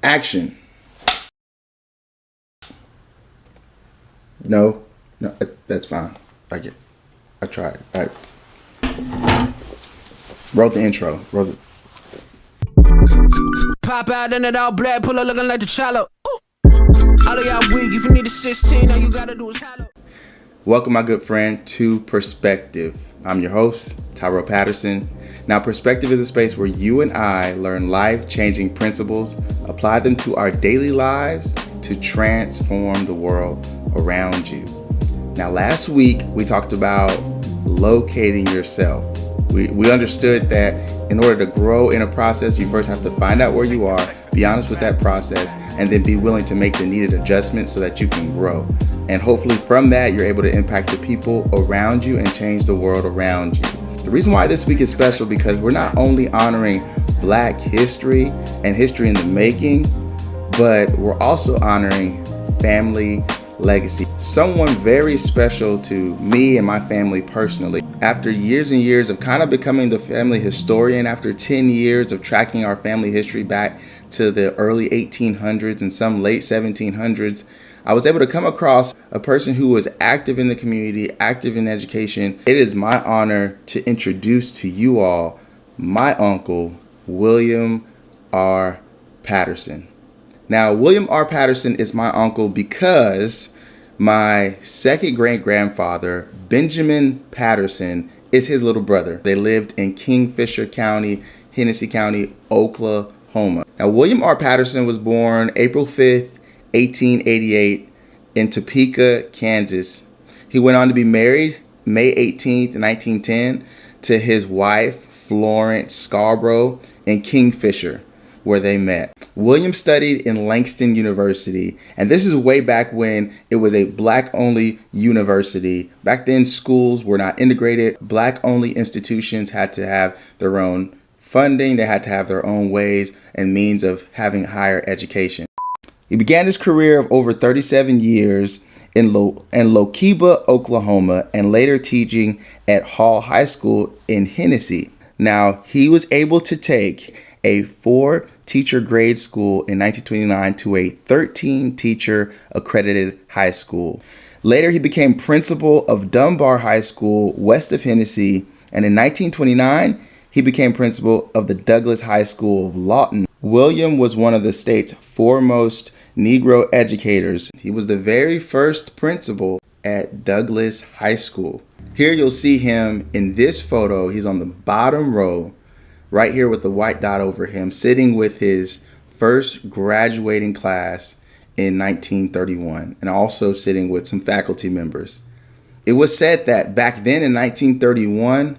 Action. No, that's fine. I tried. I wrote the intro. Pop out in it all black, pull up looking like the Chalo. All of y'all weak, if you need a 16, all you gotta do is hollow. Welcome, my good friend, to Perspective. I'm your host, Tyrell Patterson. Now, Perspective is a space where you and I learn life-changing principles, apply them to our daily lives to transform the world around you. Now, last week, we talked about locating yourself. We understood that in order to grow in a process, you first have to find out where you are, be honest with that process, and then be willing to make the needed adjustments so that you can grow. And hopefully from that, you're able to impact the people around you and change the world around you. The reason why this week is special because we're not only honoring Black history and history in the making, but we're also honoring family legacy. Someone very special to me and my family personally. After years and years of kind of becoming the family historian, after 10 years of tracking our family history back to the early 1800s and some late 1700s, I was able to come across a person who was active in the community, active in education. It is my honor to introduce to you all my uncle, William R. Patterson. Now, William R. Patterson is my uncle because my second great-grandfather, Benjamin Patterson, is his little brother. They lived in Kingfisher County, Hennessy County, Oklahoma. Now, William R. Patterson was born April 5th, 1888 in Topeka, Kansas. He went on to be married May 18th, 1910 to his wife, Florence Scarborough, in Kingfisher, where they met. William studied in Langston University, and this is way back when it was a Black-only university. Back then, schools were not integrated. Black-only institutions had to have their own funding. They had to have their own ways and means of having higher education. He began his career of over 37 years in Lookeba, Oklahoma, and later teaching at Hall High School in Hennessy. Now, he was able to take a 4-teacher grade school in 1929 to a 13-teacher accredited high school. Later, he became principal of Dunbar High School west of Hennessy, and in 1929, he became principal of the Douglas High School of Lawton. William was one of the state's foremost Negro educators. He was the very first principal at Douglas High School. Here you'll see him in this photo. He's on the bottom row, right here with the white dot over him, sitting with his first graduating class in 1931, and also sitting with some faculty members. It was said that back then in 1931,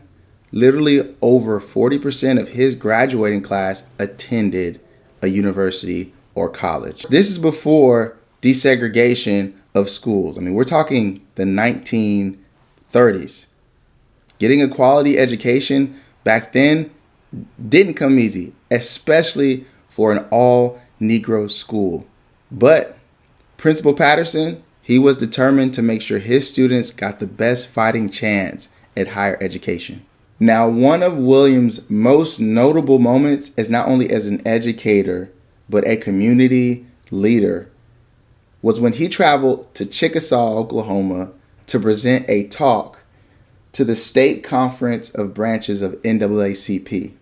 literally over 40% of his graduating class attended a university or college. This is before desegregation of schools. I mean, we're talking the 1930s. Getting a quality education back then didn't come easy, especially for an all-Negro school. But Principal Patterson, he was determined to make sure his students got the best fighting chance at higher education. Now, one of William's most notable moments is not only as an educator, but a community leader, was when he traveled to Chickasaw, Oklahoma, to present a talk to the State Conference of Branches of NAACP.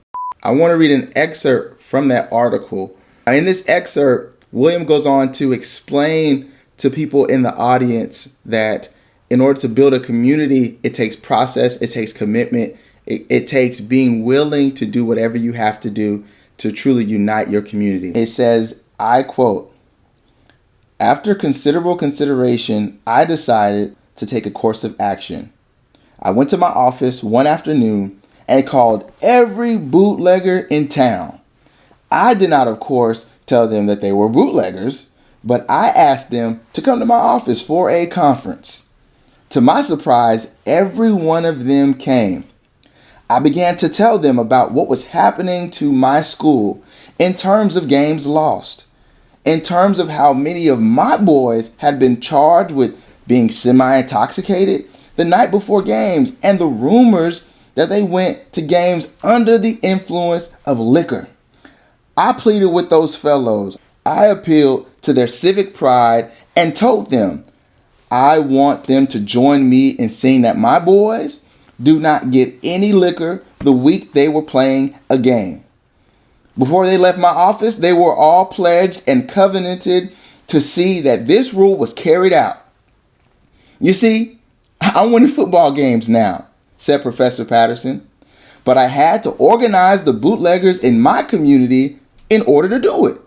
I want to read an excerpt from that article. In this excerpt, William goes on to explain to people in the audience that in order to build a community, it takes process, it takes commitment, it takes being willing to do whatever you have to do to truly unite your community. It says, I quote, "After considerable consideration, I decided to take a course of action. I went to my office one afternoon and called every bootlegger in town. I did not, of course, tell them that they were bootleggers, but I asked them to come to my office for a conference. To my surprise, every one of them came. I began to tell them about what was happening to my school in terms of games lost, in terms of how many of my boys had been charged with being semi-intoxicated the night before games, and the rumors that they went to games under the influence of liquor. I pleaded with those fellows I appealed to their civic pride and told them, I want them to join me in seeing that my boys do not get any liquor the week they were playing a game. Before they left my office, they were all pledged and covenanted to see that this rule was carried out. You see, I'm winning football games now, said Professor Patterson, but I had to organize the bootleggers in my community in order to do it.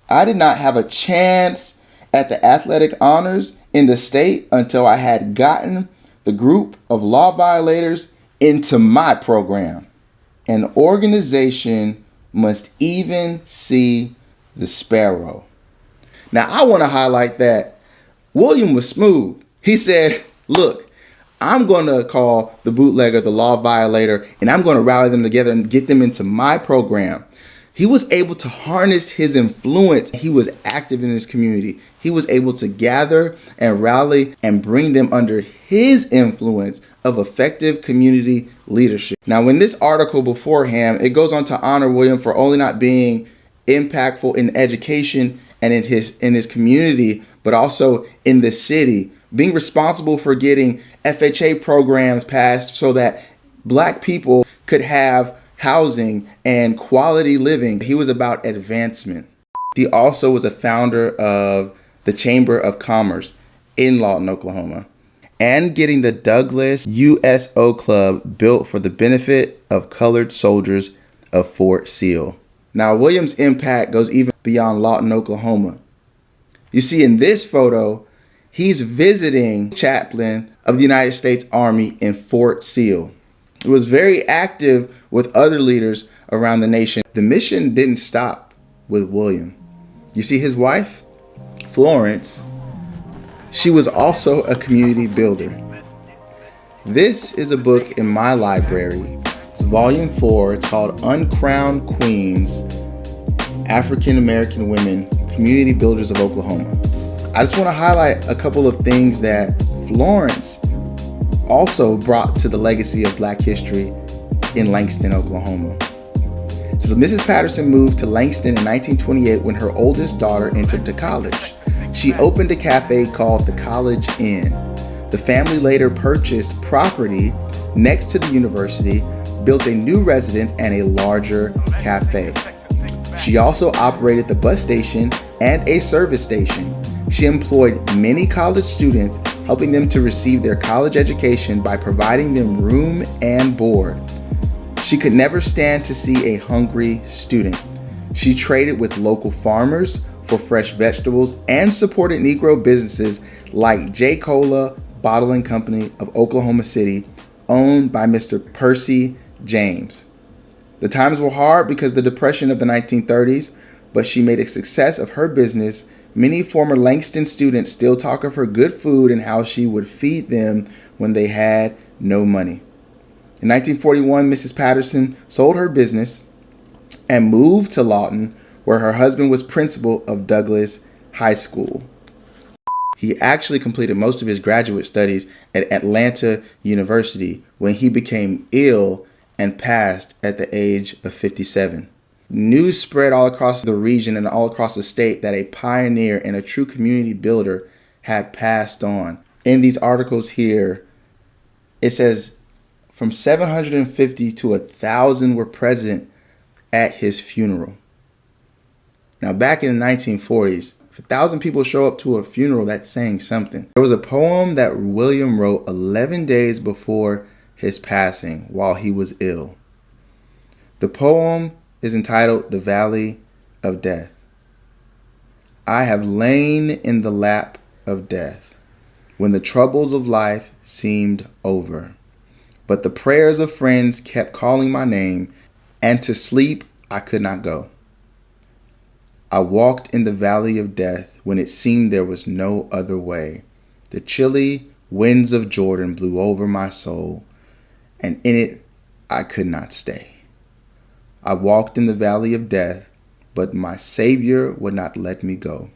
I did not have a chance at the athletic honors in the state until I had gotten the group of law violators into my program. An organization must even see the sparrow. Now, I want to highlight that William was smooth. He said, look, I'm going to call the bootlegger the law violator, and I'm going to rally them together and get them into my program. He was able to harness his influence. He was active in his community. He was able to gather and rally and bring them under his influence of effective community leadership. Now, in this article beforehand, it goes on to honor William for only not being impactful in education and in his community, but also in the city, being responsible for getting FHA programs passed so that Black people could have housing and quality living. He was about advancement. He also was a founder of the Chamber of Commerce in Lawton, Oklahoma, and getting the Douglas USO Club built for the benefit of colored soldiers of Fort Sill. Now, William's impact goes even beyond Lawton, Oklahoma. You see, in this photo, he's visiting chaplain of the United States Army in Fort Sill. He was very active with other leaders around the nation. The mission didn't stop with William. You see, his wife, Florence, she was also a community builder. This is a book in my library. It's volume 4. It's called Uncrowned Queens, African American Women, Community Builders of Oklahoma. I just want to highlight a couple of things that Florence also brought to the legacy of Black history in Langston, Oklahoma. So Mrs. Patterson moved to Langston in 1928 when her oldest daughter entered to college. She opened a cafe called the College Inn. The family later purchased property next to the university, built a new residence and a larger cafe. She also operated the bus station and a service station. She employed many college students, helping them to receive their college education by providing them room and board. She could never stand to see a hungry student. She traded with local farmers for fresh vegetables and supported Negro businesses like J. Cola Bottling Company of Oklahoma City, owned by Mr. Percy James. The times were hard because of the Depression of the 1930s, but she made a success of her business. Many former Langston students still talk of her good food and how she would feed them when they had no money. In 1941, Mrs. Patterson sold her business and moved to Lawton, where her husband was principal of Douglas High School. He actually completed most of his graduate studies at Atlanta University when he became ill and passed at the age of 57. News spread all across the region and all across the state that a pioneer and a true community builder had passed on. In these articles here, it says from 750 to 1,000 were present at his funeral. Now, back in the 1940s, if 1,000 people show up to a funeral, that's saying something. There was a poem that William wrote 11 days before his passing while he was ill. The poem is entitled The Valley of Death. I have lain in the lap of death when the troubles of life seemed over. But the prayers of friends kept calling my name, and to sleep I could not go. I walked in the valley of death when it seemed there was no other way. The chilly winds of Jordan blew over my soul, and in it I could not stay. I walked in the valley of death, but my Savior would not let me go.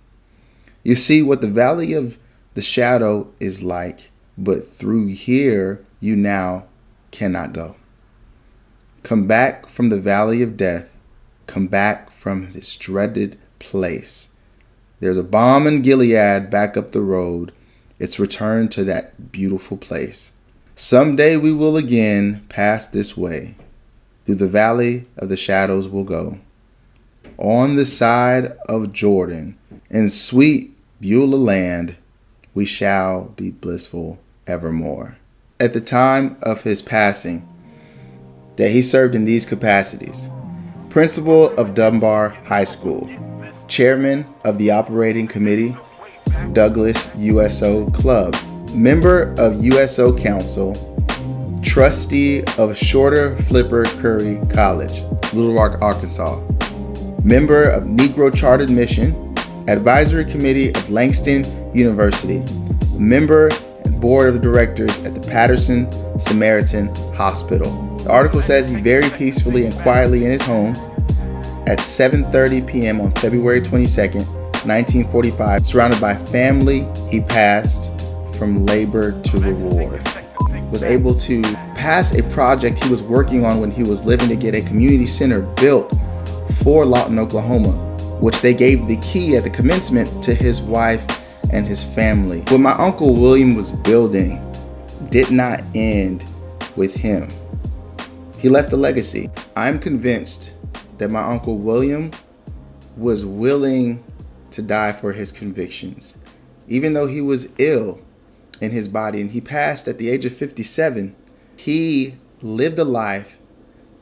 You see what the valley of the shadow is like, but through here you now cannot go. Come back from the valley of death. Come back from this dreaded place. There's a balm in Gilead back up the road. It's return to that beautiful place. Someday we will again pass this way. Through the valley of the shadows we'll go. On the side of Jordan, in sweet Beulah land, we shall be blissful evermore. At the time of his passing, that he served in these capacities: principal of Dunbar High School, chairman of the operating committee, Douglas USO Club, member of USO Council, trustee of Shorter Flipper Curry College, Little Rock, Arkansas, member of Negro Chartered Mission, advisory committee of Langston University, member and board of directors at the Patterson Samaritan Hospital. The article says he very peacefully and quietly in his home at 7:30 p.m. on February 22nd, 1945, surrounded by family, he passed from labor to reward. Was able to pass a project he was working on when he was living to get a community center built for Lawton, Oklahoma, which they gave the key at the commencement to his wife and his family. What my Uncle William was building did not end with him. He left a legacy. I'm convinced that my Uncle William was willing to die for his convictions. Even though he was ill in his body and he passed at the age of 57, he lived a life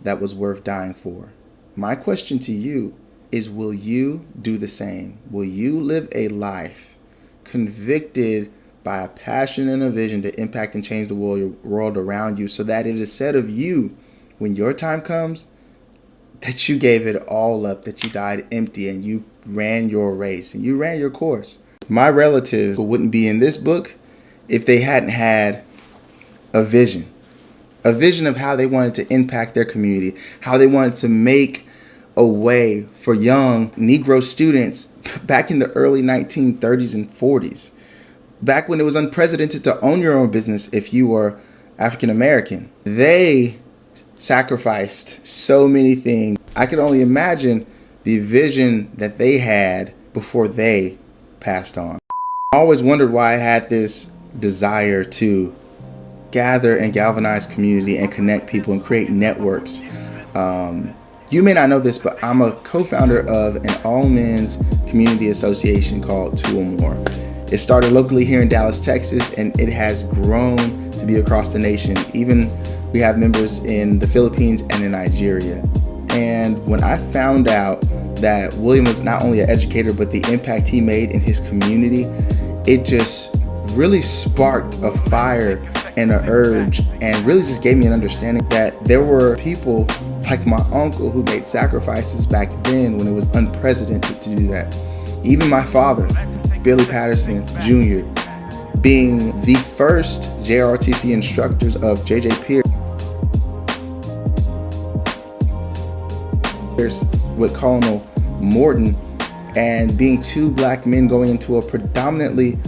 that was worth dying for. My question to you is, will you do the same? Will you live a life convicted by a passion and a vision to impact and change the world around you, so that it is said of you when your time comes that you gave it all up, that you died empty and you ran your race and you ran your course? My relatives wouldn't be in this book if they hadn't had a vision of how they wanted to impact their community, how they wanted to make a way for young Negro students back in the early 1930s and 40s, back when it was unprecedented to own your own business if you were African American. They sacrificed so many things. I could only imagine the vision that they had before they passed on. I always wondered why I had this desire to gather and galvanize community and connect people and create networks. You may not know this, but I'm a co-founder of an all-men's community association called Two or More. It started locally here in Dallas, Texas, and it has grown to be across the nation. Even we have members in the Philippines and in Nigeria. And when I found out that William was not only an educator, but the impact he made in his community, it just really sparked a fire and an urge, and really just gave me an understanding that there were people like my uncle who made sacrifices back then when it was unprecedented to do that. Even my father, Billy Patterson Jr., being the first JROTC instructors of J.J. Pierce with Colonel Morton, and being two black men going into a predominantly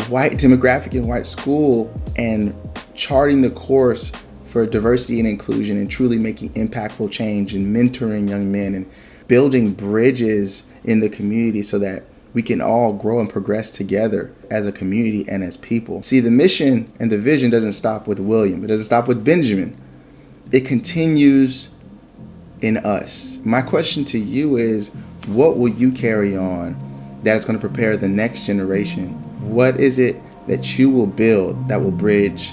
white demographic and white school and charting the course for diversity and inclusion and truly making impactful change and mentoring young men and building bridges in the community so that we can all grow and progress together as a community and as people. See, the mission and the vision doesn't stop with William. It doesn't stop with Benjamin. It continues in us. My question to you is, what will you carry on that is going to prepare the next generation? What is it that you will build that will bridge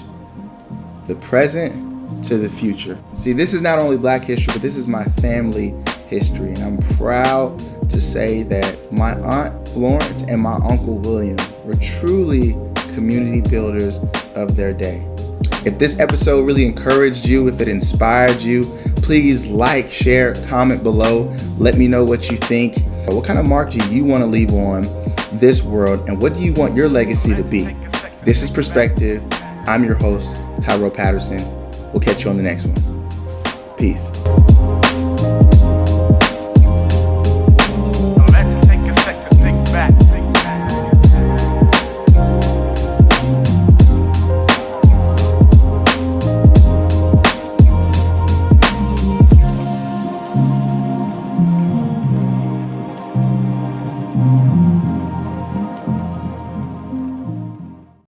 the present to the future? See, this is not only Black history, but this is my family history. And I'm proud to say that my Aunt Florence and my Uncle William were truly community builders of their day. If this episode really encouraged you, if it inspired you, please like, share, comment below. Let me know what you think. What kind of mark do you want to leave on this world, and what do you want your legacy to be? This is Perspective. I'm your host, Tyrell Patterson. We'll catch you on the next one. Peace.